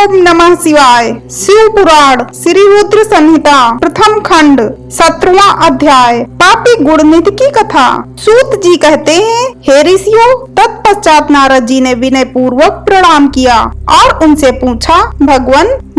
ओम नमः शिवाय। शिव पुराण श्री रुद्र संहिता प्रथम खंड 17वां अध्याय पापी गुणनिधि की कथा। सूत जी कहते हैं, हे ऋषियों, तत्पश्चात नारद जी ने विनय पूर्वक प्रणाम किया और उनसे पूछा,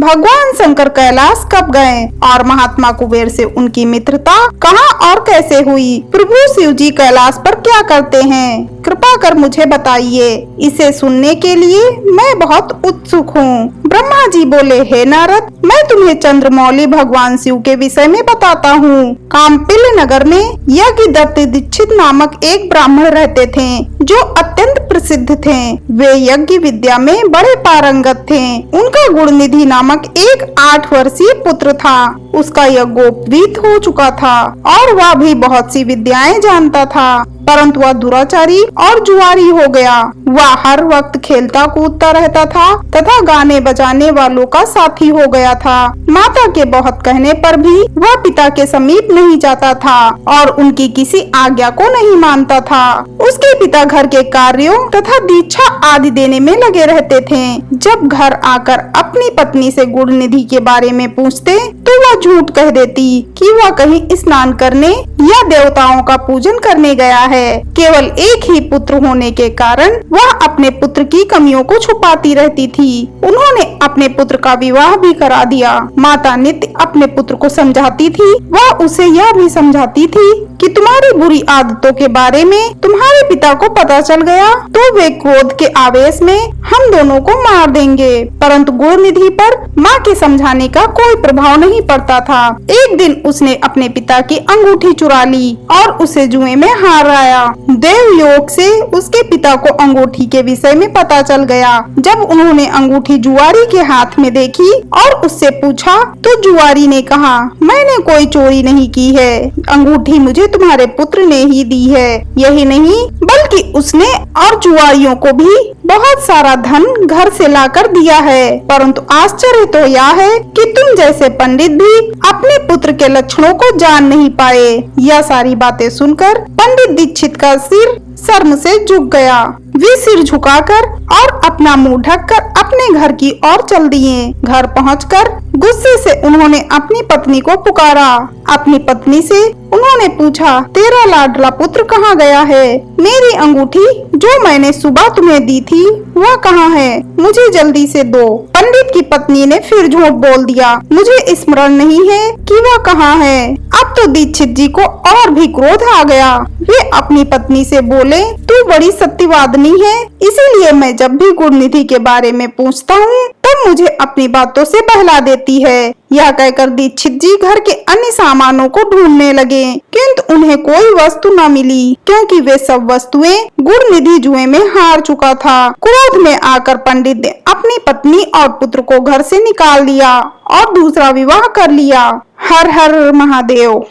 भगवान शंकर कैलाश कब गए और महात्मा कुबेर से उनकी मित्रता कहाँ और कैसे हुई? प्रभु शिव जी कैलाश पर क्या करते हैं? कृपा कर मुझे बताइए। इसे सुनने के लिए मैं बहुत उत्सुक हूँ। ब्रह्मा जी बोले, हे नारद, मैं तुम्हें चंद्रमौली भगवान शिव के विषय में बताता हूँ। कामपिल नगर में यज्ञदत्त दीक्षित नामक एक ब्राह्मण रहते थे जो अत्यंत प्रसिद्ध थे। वे यज्ञ विद्या में बड़े पारंगत थे। उनका गुणनिधि नामक एक 8 वर्षीय पुत्र था। उसका यज्ञोपवीत हो चुका था और वह भी बहुत सी विद्याएं जानता था, परंतु वह दुराचारी और जुआरी हो गया। वह हर वक्त खेलता कूदता रहता था तथा गाने बजाने वालों का साथी हो गया था। माता के बहुत कहने पर भी वह पिता के समीप नहीं जाता था और उनकी किसी आज्ञा को नहीं मानता था। उसके पिता घर के कार्यों तथा दीक्षा आदि देने में लगे रहते थे। जब घर आकर अपनी पत्नी से गुणनिधि के बारे में पूछते तो वह झूठ कह देती कि वह कहीं स्नान करने या देवताओं का पूजन करने गया है। केवल एक ही पुत्र होने के कारण वह अपने पुत्र की कमियों को छुपाती रहती थी। उन्होंने अपने पुत्र का विवाह भी करा दिया। माता नित्य अपने पुत्र को समझाती थी। वह उसे यह भी समझाती थी कि तुम्हारी बुरी आदतों के बारे में तुम्हारे पिता को पता चल गया तो वे क्रोध के आवेश में हम दोनों को मार देंगे। परंतु गुणनिधि पर माँ के समझाने का कोई प्रभाव नहीं पड़ता था। एक दिन उसने अपने पिता की अंगूठी चुरा ली और उसे जुए में हार आया। देव योग से उसके पिता को अंगूठी के विषय में पता चल गया। जब उन्होंने अंगूठी जुआरी के हाथ में देखी और उससे पूछा तो जुआरी ने कहा, मैंने कोई चोरी नहीं की है, अंगूठी मुझे तुम्हारे पुत्र ने ही दी है। यही नहीं बल्कि उसने और जुआरियों को भी बहुत सारा धन घर से लाकर दिया है। परंतु आश्चर्य तो यह है कि तुम जैसे पंडित भी अपने पुत्र के लक्षणों को जान नहीं पाए। यह सारी बातें सुनकर पंडित दीक्षित का सिर शर्म से झुक गया। वे सिर झुकाकर और अपना मुंह ढककर अपने घर की ओर चल दिए। घर पहुंचकर गुस्से से उन्होंने अपनी पत्नी को पुकारा। अपनी पत्नी से उन्होंने पूछा, तेरा लाडला पुत्र कहाँ गया है? मेरी अंगूठी जो मैंने सुबह तुम्हें दी थी वह कहाँ है? मुझे जल्दी से दो। पंडित की पत्नी ने फिर झूठ बोल दिया, मुझे स्मरण नहीं है कि वह कहाँ है। अब तो दीक्षित जी को और भी क्रोध आ गया। वे अपनी पत्नी से बोले, तू बड़ी सत्यवादिनी है, इसीलिए मैं जब भी गुणनिधि के बारे में पूछता हूँ तब मुझे अपनी बातों से बहला देती है। यह कहकर दीक्षित जी घर के अन्य सामानों को ढूंढने लगे, किंतु उन्हें कोई वस्तु न मिली क्योंकि वे सब वस्तुएं गुणनिधि जुए में हार चुका था। क्रोध में आकर पंडित ने अपनी पत्नी और पुत्र को घर से निकाल दिया और दूसरा विवाह कर लिया। हर हर महादेव।